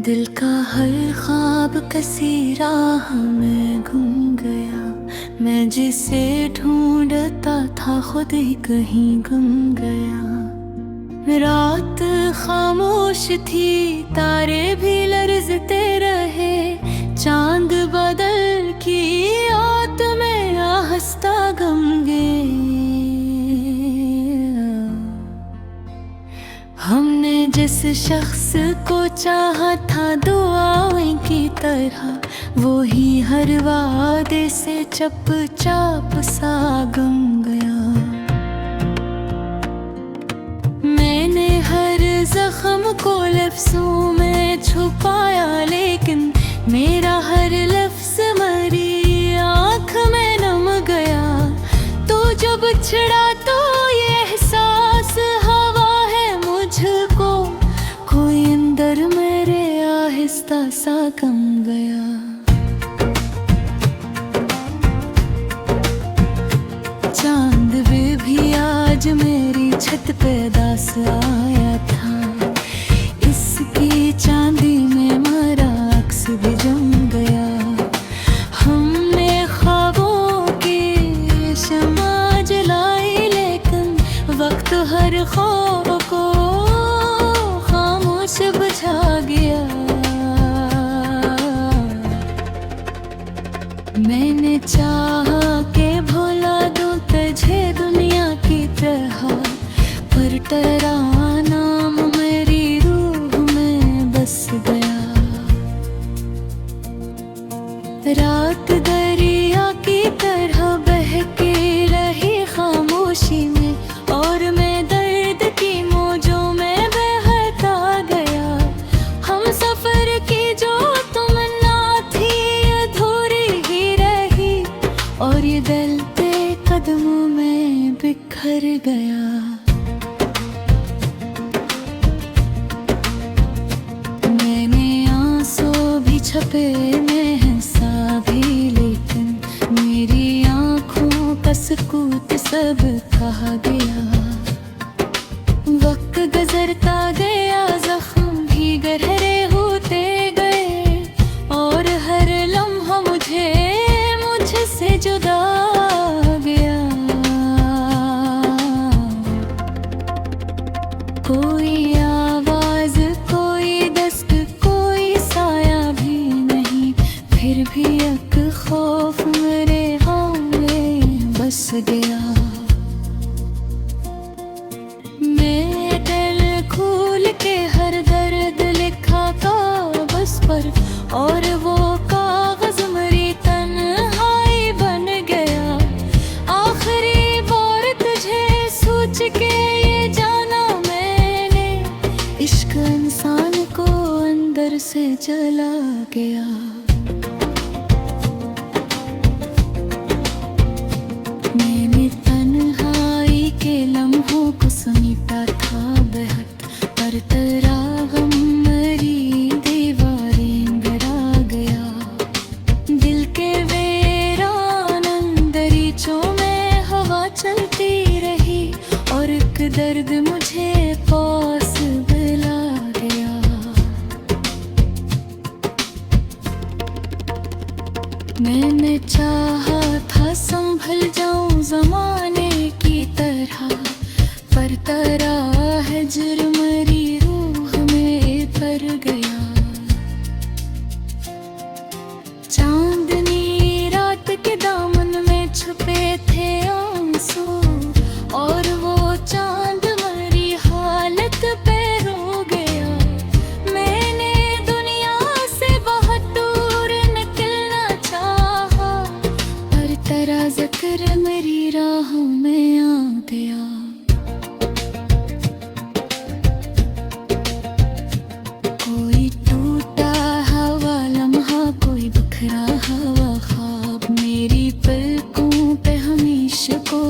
दिल का हर ख्वाब कसी राह में गुम गया। मैं जिसे ढूंढता था खुद ही कहीं गुम गया। रात खामोश थी, तारे भी लरजते रहे। चांद बदल की आत में आहस्ता गम गया। हमने जिस शख्स को चाहा था दुआओं की तरह, वो ही हर वादे से चुपचाप सा गम गया। मैंने हर जख्म को लफ्जों में छुपाया, लेकिन मेरा हर लफ्ज मरी आँख में नम गया। तो जब छिड़ा तो ये एहसास हवा है मुझको, कोई अंदर मेरे आहिस्ता सा गम गया। चांद भी आज मेरी छत पे दास आया था। इसकी चांदी में मेरा अक्स भी जम गया। हमने ख्वाबों की शमा जलाई, लेकिन वक्त हर ख्वाब को खामोश बुझा गया। मैंने चाहा के भुला दूं तुझे दुनिया की तरह, पर तेरा नाम मेरी रूह में बस गया। रात दरिया की तरह बहके रही खामोशी में, और मैं दर्द की मौजों में बहता गया। हम सफर की जो तमन्ना थी अधूरी ही रही, और ये दिल पे कदमों में बिखर गया। मैंने आंसू भी छपे में हंसा भी, लेकिन मेरी आँखों का सुकूत सब कहा गया। वक्त गुजरता गया, जख्म भी गहरे होते गए, और हर लम्हा मुझसे जुदा गया। कोई आवाज, कोई दस्त, कोई साया भी नहीं, फिर भी एक खौफ मेरे हाँ में बस गया। मैं दिल खोल के हर दर्द लिखा कागज पर, और वो कागज मेरी तन्हाई बन गया। आखिरी बार तुझे सोच के ये जाना मैंने, इश्क इंसान को अंदर से जला गया। मैंने तन्हाई के लम्हों को समेटा था बेहद, पर तेरा गम मेरी दीवारें गिरा गया। दिल के वीरान अंदरीचों में हवा चलती रही, और एक दर्द मुझे पास बुला गया। मैंने चाहा था संभल जाऊं जमाने की तरह, पर तेरा हिज्र मेरी रूह में पर गया। चांदनी रात के दामन में छुपे थे आंसू, और वो चांद मेरी हालत पे रो गया। मैंने दुनिया से बहुत दूर निकलना चाहा, पर तेरा जिक्र मेरी राहों में आ गया। कोई टूटा हवा लम्हा, कोई बिखरा हवा ख्वाब, मेरी पलकों पे हमेशा को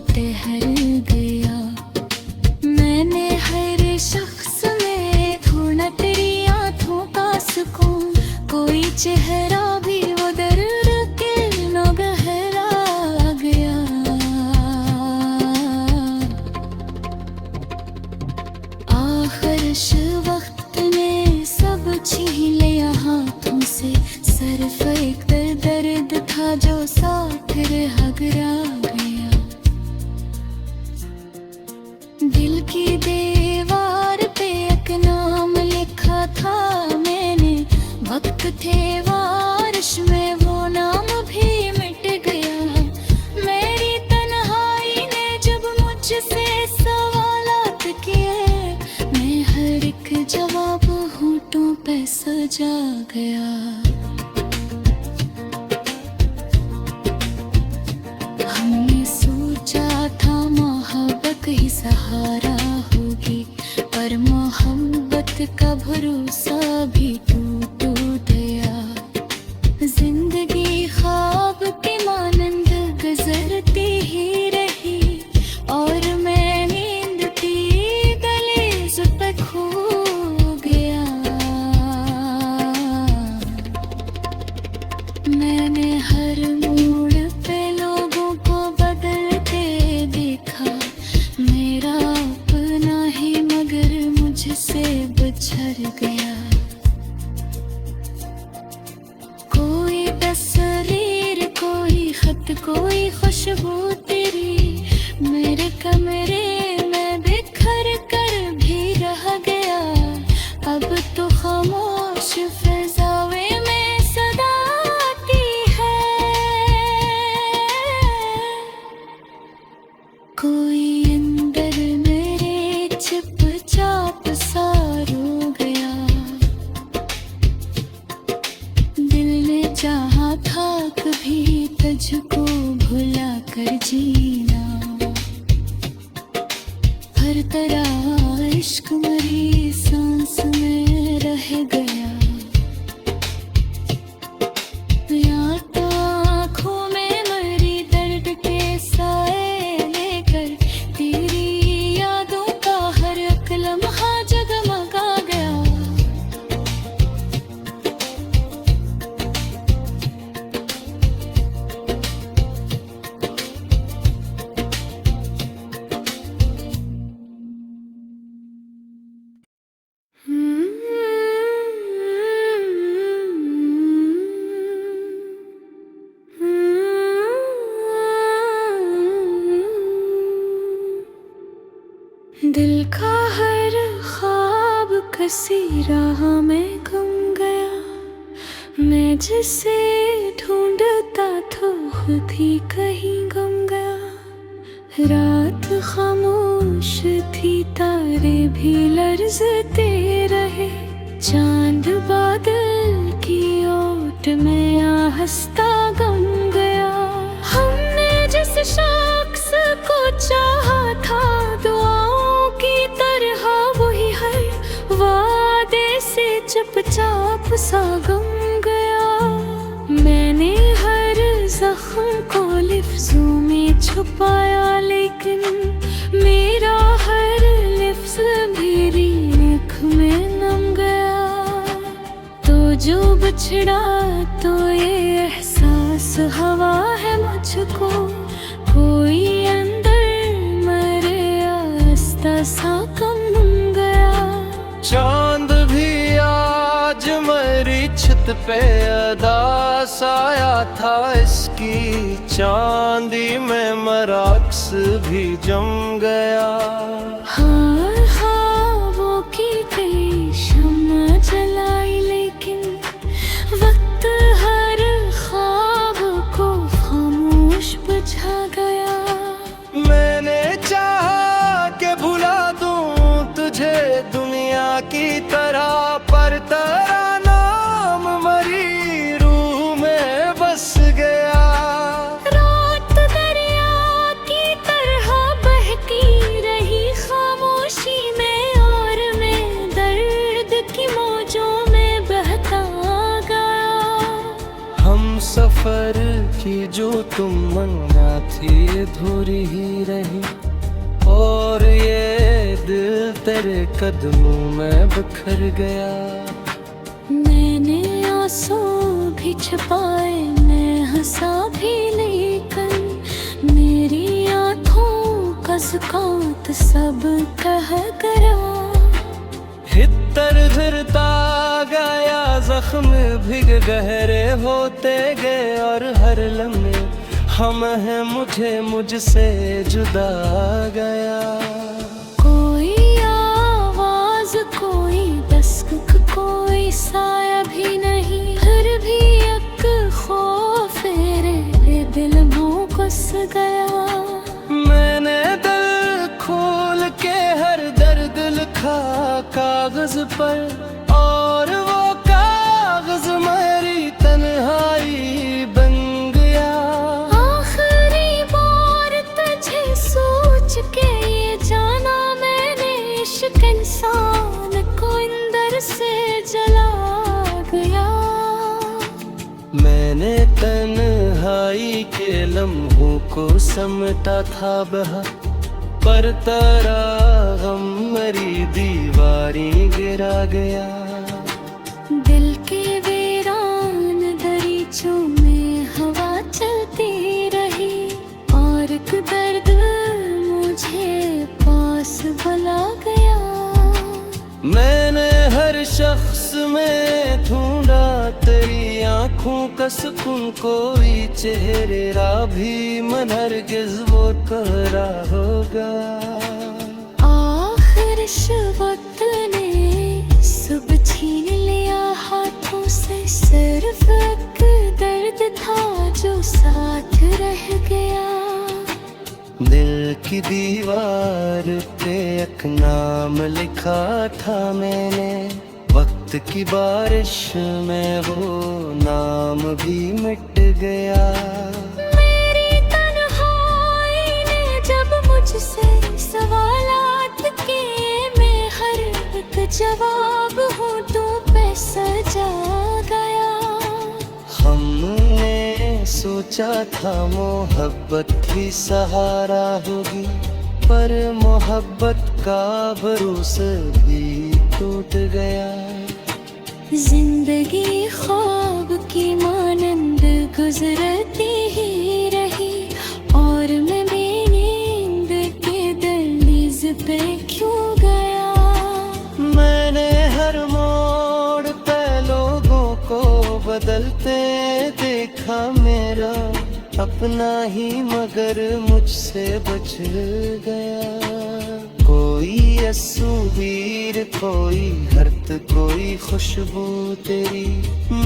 ठहर गया। मैंने हर शख्स में ढूंढा तेरी आँखों का सुकून, कोई चेहरा भी वो दर्द के न गहरा गया। आखिर वक्त ने सब छीन सिर्फ एक दर्द था जो साथ रह गया। दिल की दीवार पे एक नाम लिखा था मैंने, वक्त थे बारिश में वो नाम भी मिट गया। मेरी तन्हाई ने जब मुझसे सवालात किए, मैं हर एक जवाब होठों पे सजा गया। हमने सोचा था मोहब्बत ही सहारा होगी, पर मोहब्बत का भरोसा भी टूट गया। जिंदगी ख्वाब के मानंद गुजरती ही रही, और मैं नींद की दहलीज पे खो गया। मैंने हर मोड़ पे लोगों को बदलते देखा, मेरा अपना ही मगर मुझसे बिछड़ गया। कोई तस्वीर, कोई खत, कोई खुशबू तेरी मेरे कमरे में बिखर कर भी रह गया। अब तो खामोश फिजावे में सदा आती है, कोई अंदर मेरे चुपचाप सा रो गया। दिल ने चाहा था कभी तुझको भुला कर जीना, हर तरह इश्क मेरी सांस में रह गया। या तो आँखों में मरी दर्द के साए लेकर, तेरी यादों का हर एक लम्हा जगमगा गया। दिल का हर ख्वाब कसी राह में गुम गया। मैं जिसे ढूंढता था खुद ही कहीं गुम गया। रात खामोश थी, तारे भी लर्ज़ते रहे, चांद बादल की ओट में आहस्ता गम गया। हमने जिस शख्स को चाहा था दुआओं की तरह, वही हर वादे से चुपचाप सा गम गया। मैंने हर जख्म को लिफ्ज़ों में छुपाया, लेकिन मेरा हर लिफ्ज़ मेरी आँख में नम गया। तो जो बिछड़ा तो ये एहसास हवा है मुझको, कोई अंदर मरे आस्ता सा कम गया। चांद भी आज मेरी छत पे अदास आया था, इसकी चांदी में मराक्स भी जम गया। हाँ वो की गई शम्मा जलाई, लेकिन वक्त हर ख्वाब को खामोश बुझा गया। मैंने चाहा कि भुला दूं तुझे दुनिया की तरह, पर तेरा नाम मरी रूह में बस गया। रात दरिया की तरह बहती रही खामोशी में, और मैं दर्द की मौजों में बहता गया। हम सफर की जो तुम मन्ना थी अधूरी ही रही, और ये दिल तेरे कदमों में बिखर गया। मैंने आंसू भी छुपाए, मैं हंसा भी, लेकिन मेरी आँखों का ज़ुकात सब कह गया। हितर फिरता गया, जख्म भीग गहरे होते गए, और हर लम्हे हम हैं मुझे मुझसे जुदा गया। कोई आवाज, कोई दस्तक, कोई साया भी नहीं, फिर भी एक खौफ मेरे दिल में घुस गया। मैंने दिल खोल के हर दर्द लिखा कागज पर, और वो कागज मेरी तन्हाई बन गया। आखिरी बार तुझे सोच के ये जाना मैंने, इश्क इंसान को अंदर से जला गया। मैंने तन्हाई के लम्हों को समटा था बहा, पर तरह गम मरी दीवारें गिरा गया। दिल के वीरान दरीचों में हवा चलती रही, और एक दर्द मुझे पास बुला गया। मैंने हर शख्स में ढूंढा तेरी आँखों का सुकून, कोई चेहरा भी मन हरगिज़ वो तेरा होगा। आखिर इस वक्त ने सब छीन लिया हाथों से, सिर्फ एक दर्द था जो साथ रह गया। दिल की दीवार पे एक नाम लिखा था मैंने, वक्त की बारिश में वो नाम भी मिट गया। मेरी तन्हाई ने जब मुझसे सवालात किए, मैं हर एक जवाब हूँ तू पे सजा गया। हमने सोचा था मोहब्बत ही सहारा होगी, पर मोहब्बत का भरोसा भी टूट गया। जिंदगी ख्वाब की मानंद गुजरती ही रही, और मैं नींद के दहलीज पे क्यों गया। मैंने हर मोड़ पे लोगों को बदलते देखा, मेरा अपना ही मगर मुझसे बच गया। कोई असुबीर, कोई हर्त, कोई खुशबू तेरी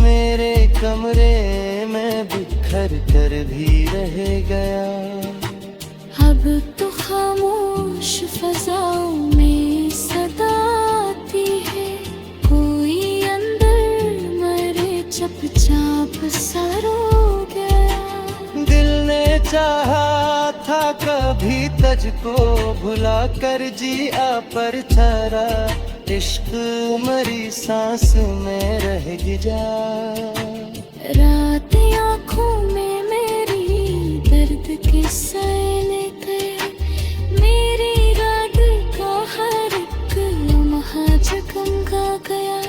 मेरे कमरे में बिखर कर भी रह गया। अब तो खामोश फजाओं में सदा आती है, कोई अंदर मरे चुपचाप सा रो गया। दिल ने चाहा था कभी तुझको भुला कर जिया, पर ठहरा इश्क मरी सांस में रह जा। रात आँखों में मेरी दर्द के सैले गए, मेरी रात का हर एक लम्हा जगमगा गया।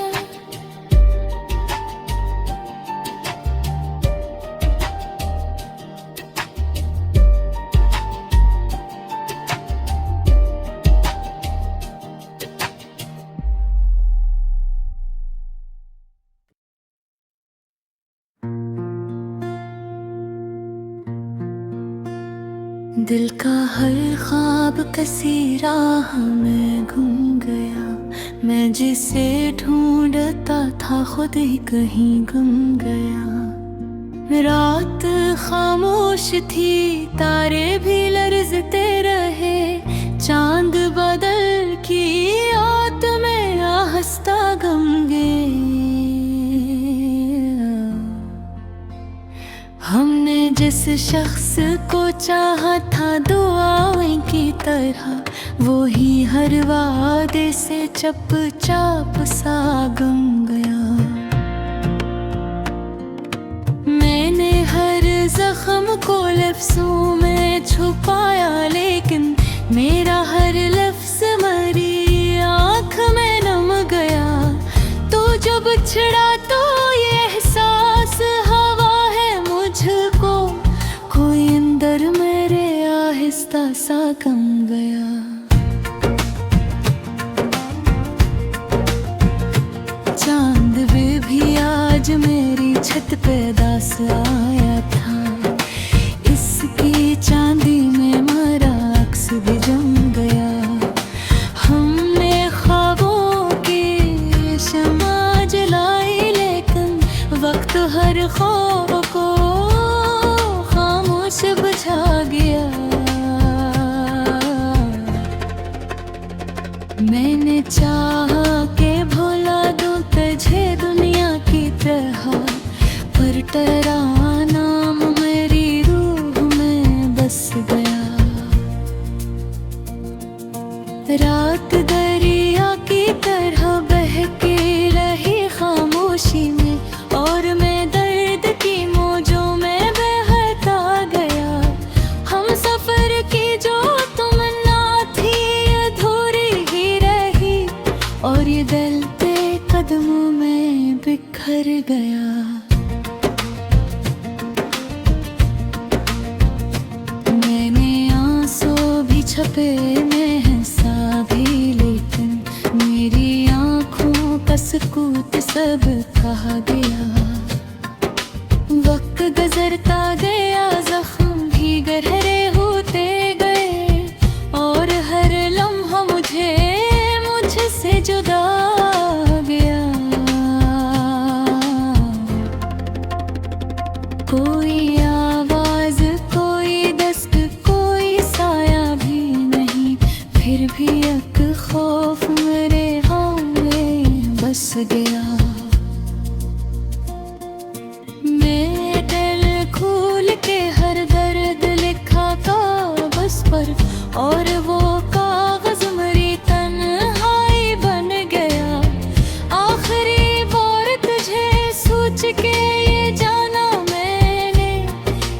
दिल का हर ख्वाब कसी राह में गुम गया, मैं जिसे ढूंढता था खुद ही कहीं गुम गया। रात खामोश थी, तारे भी लरजते रहे, चांद बदल की आत में आहस्ता गम गया। हमने जिस शख्स को चाहा था दुआएं की तरह, वो ही हर वादे से चुपचाप सा गम गया। मैंने हर जख्म को लफ्जों में छुपाया, लेकिन मेरा हर लफ्ज मरी आँख में नम गया। तो जब बिछड़ा तो ये एहसास हवा है मुझको, कोई अंदर मेरे आहिस्ता सा गम गया। मैंने चाहा के भुला दूं तुझे दुनिया की तरह, पर तेरा नाम मेरी रूह में बस गया। रात दरिया की तरह बहके रही खामोशी में, और मैं दर्द की मौजों में बहता गया। हम सफर की जो तमन्ना थी अधूरी ही रही, और ये दिल पे कदमों में बिखर गया। मैंने आंसू भी छपे में सा भी, लेकिन मेरी आँखों का सुकूत सब कहा गया। वक्त गुजरता गया, जख्म भी गहरे होते गए, और हर लम्हा मुझसे जुदा गया। कोई आवाज, कोई दस्त, कोई साया भी नहीं, फिर भी एक खौफ मेरे हाँ में बस गया। मैं दिल खोल के हर दर्द लिखा कागज पर, और वो कागज मेरी तन्हाई बन गया। आखिरी बार तुझे सोच के ये जाना मैंने,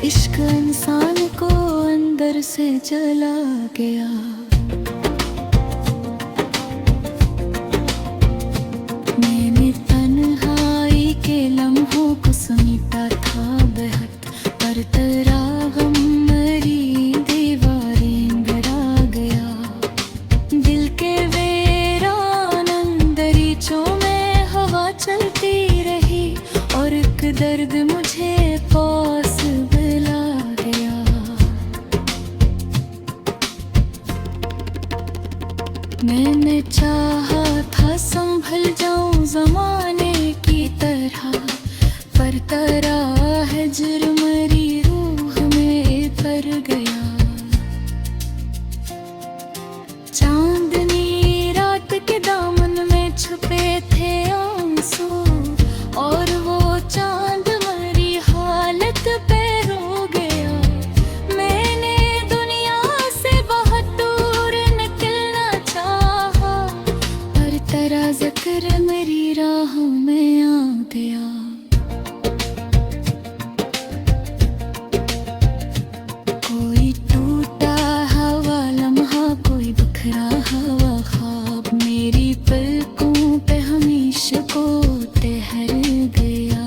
इश्क इंसान को अंदर से जला गया। मैंने तन्हाई के लम्हों को समेटा था बेहद, पर तेरा गम मेरी दीवारें गिरा गया। दिल के वीरान अंदरीचों में हवा चलती रही, और एक दर्द मुझे पास बुला गया। मैंने चाहा था संभल जाऊं जमाने की तरह, पर तेरा हिज्र मेरी रूह में पर गया। चांदनी रात के दामन में छुपे थे आंसू, और वो चांद मेरी हालत पे रो गया। मैंने दुनिया से बहुत दूर निकलना चाहा, पर तेरा जिक्र मेरी राहों में आ गया। कोई टूटा हवा लम्हा, कोई बिखरा हवा ख्वाब, मेरी पलकों पे हमेशा को ठहर गया।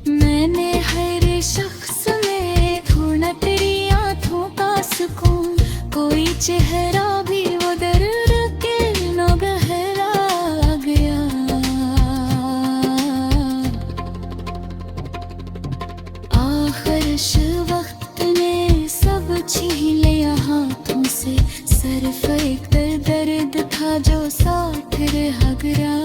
मैंने हर शख्स में ढूंढा तेरी आँखों का सुकून, कोई चेहरा भी वो दर्द के न गहरा गया। आखिर वक्त ने सब छीन लिया हाथों से, सिर्फ एक दर्द था जो साथ रह गया।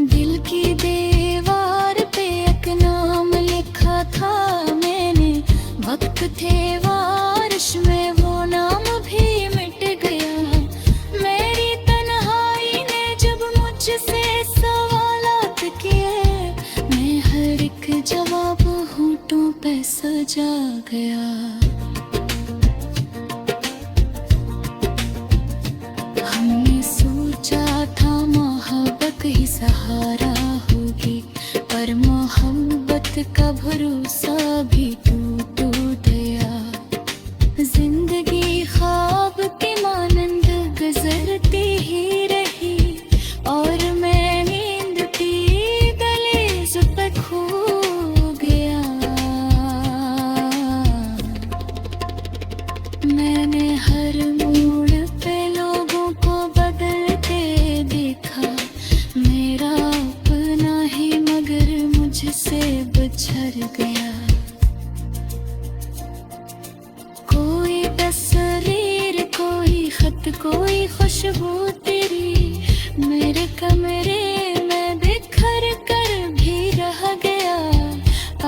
दिल की दीवार पे एक नाम लिखा था मैंने, वक्त थे बारिश में वो नाम भी मिट गया। मेरी तन्हाई ने जब मुझसे सवालात किए, मैं हर एक जवाब होठों पे सजा गया। हमने सोचा था मोहब्बत ही सहारा होगी, पर मोहब्बत का भरोसा भी टूट गया। जिंदगी ख्वाब के मानंद गुजरती ही रही, और मैं नींद की दहलीज पे खो गया। मैंने हर मोड़ पे लोगों को बदलते देखा, मेरा अपना ही मगर मुझसे बिछड़ गया। कोई तस्वीर, कोई खत, कोई खुशबू तेरी मेरे कमरे में बिखर कर भी रह गया।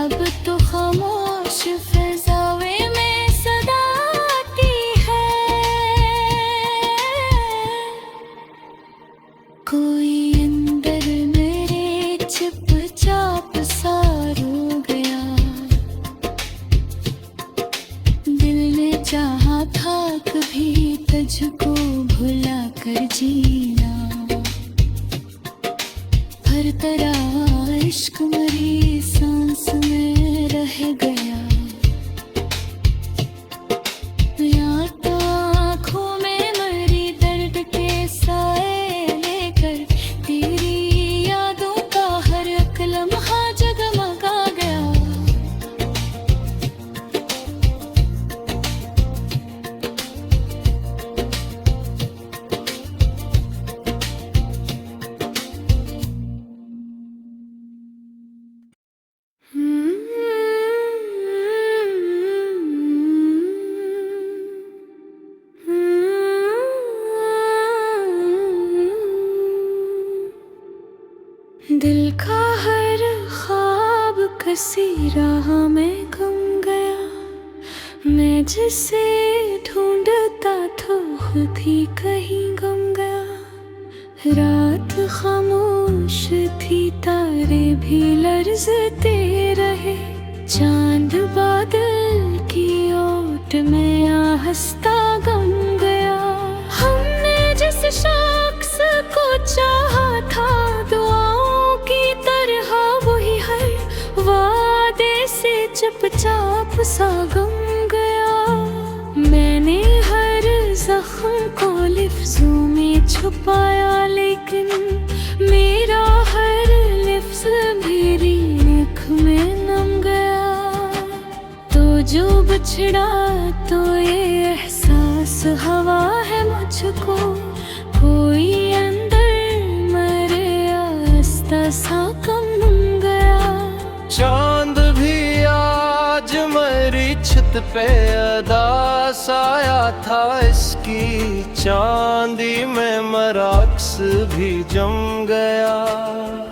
अब तो खामोश फिजाओं में सदा आती है, चाहा था कभी तुझको भुला कर जीना, पर तेरा इश्क मेरी सांस में रह गया। याद तो आँखों में मरी दर्द के साए लेकर, तेरी यादों का हर एक लम्हा जगमगा गया। दिल का हर ख्वाब कसी राह में गुम गया, मैं जिसे ढूंढता था खुद ही कहीं गुम गया। रात खामोश थी, तारे भी लर्ज़ते रहे, चांद बादल की ओट में आहस्ता गम गया। हमने जिस शख्स को चाहा था दुआओं की तरह, वही हर वादे से चुपचाप सा गम गया। मैंने हर जख्म को लिफ्ज़ों में छुपाया, लेकिन मेरा हर लिफ्ज़ मेरी आँख में नम गया। तो जो बिछड़ा तो ये एहसास हवा है मुझको, कोई अंदर मरे आस्ता सा कम गया। चांद भी आज मेरी छत पे अदास आया था, इसकी चांदी में मराक्स भी जम गया।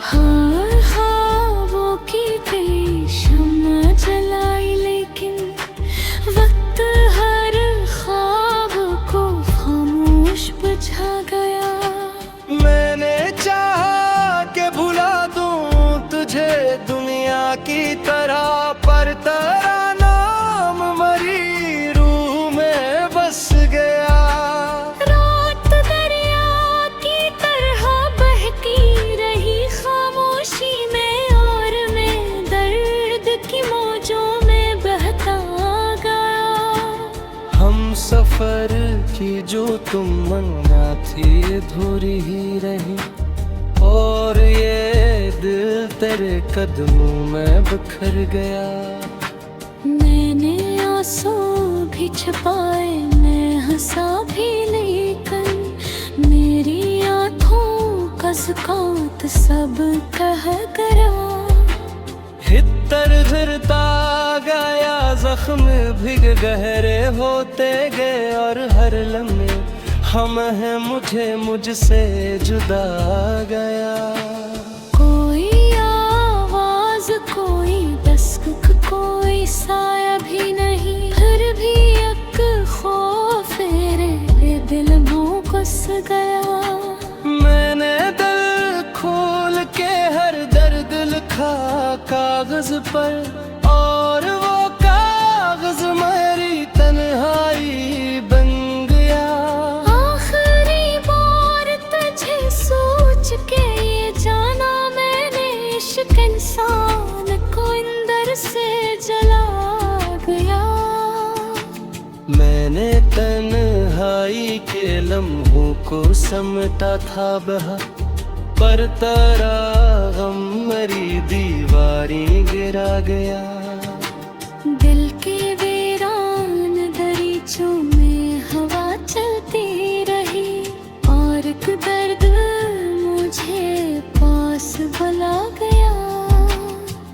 हाँ वो की गई शम्मा जलाई, लेकिन वक्त हर ख्वाब को खामोश बुझा गया। मैंने चाहा कि भुला दूं तुझे दुनिया की तरह, पर तेरा नाम मरी रूह में बस गया। रात दरिया की तरह बहती रही खामोशी में, और मैं दर्द की मौजों में बहता गया। हम सफर की जो तुम मन्ना थी अधूरी ही रही, और ये दिल तेरे कदमों में बिखर गया। मैंने आंसू भी छुपाए, मैं हंसा भी, लेकिन मेरी आँखों का ज़ुकात सब कह गया। हितर फिरता गया, जख्म भीग गहरे होते गए, और हर लम्हे हम हैं मुझसे जुदा गया। कोई आवाज, कोई दस्तक, कोई साया भी नहीं, फिर भी एक खौफ मेरे दिल में घुस गया। मैंने दिल खोल के हर दर्द लिखा कागज पर, और वो कागज मेरी तन्हाई बन गया। आखिरी बार तुझे सोच के ये जाना मैंने, इश्क इंसान को अंदर से जला गया। मैंने तन्हाई के लम्हों को समटा था बहा, पर तेरा गम मेरी दीवारी गिरा गया। दिल के वीरान दरीचों में हवा चलती रही, और एक दर्द मुझे पास बुला गया।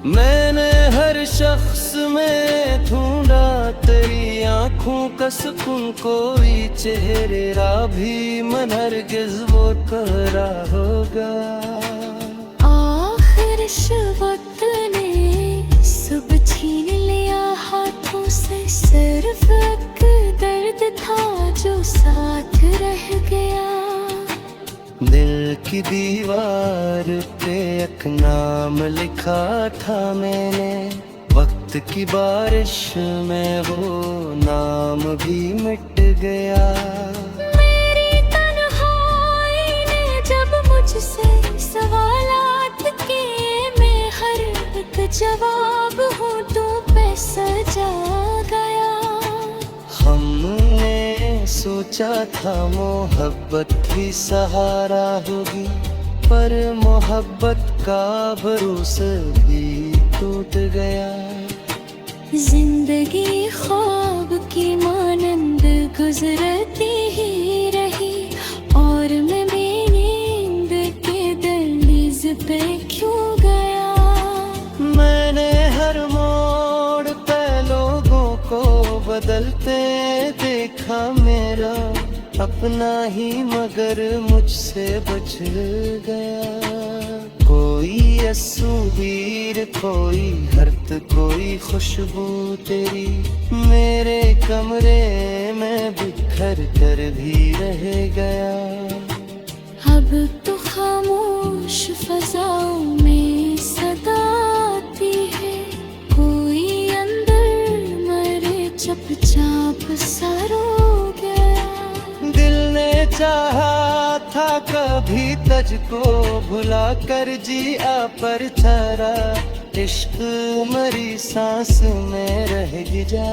मैंने हर शख्स में ढूंढा तेरी आँखों का सुकून, कोई चेहरा भी मन हरगिज़ वो तेरा होगा। आखिर इस वक्त ने सब छीन लिया हाथों से, सिर्फ एक दर्द था जो साथ रह गया। दिल की दीवार पे एक नाम लिखा था मैंने, वक्त वक्त की बारिश में वो नाम भी मिट गया। मेरी तन्हाई ने जब मुझसे सवालात किए, मैं हर एक जवाब हूँ तू पे सजा गया। हमने सोचा था मोहब्बत ही सहारा होगी, पर मोहब्बत का भरोसा भी टूट गया। जिंदगी ख्वाब की मानंद गुजरती ही रही, और मैं भी नींद के दहलीज पे क्यों गया। मैंने हर मोड़ पे लोगों को बदलते देखा, मेरा अपना ही मगर मुझसे बच गया। कोई असुबीर, कोई हर्त, कोई खुशबू तेरी मेरे कमरे में बिखर कर भी रह गया। अब तो खामोश फजाओं में सदा आती है, कोई अंदर मरे चुपचाप सा रो गया। दिल ने चाहा था कभी तुझको भुला कर जिया, पर तेरा इश्क मरी सांस में रह जा।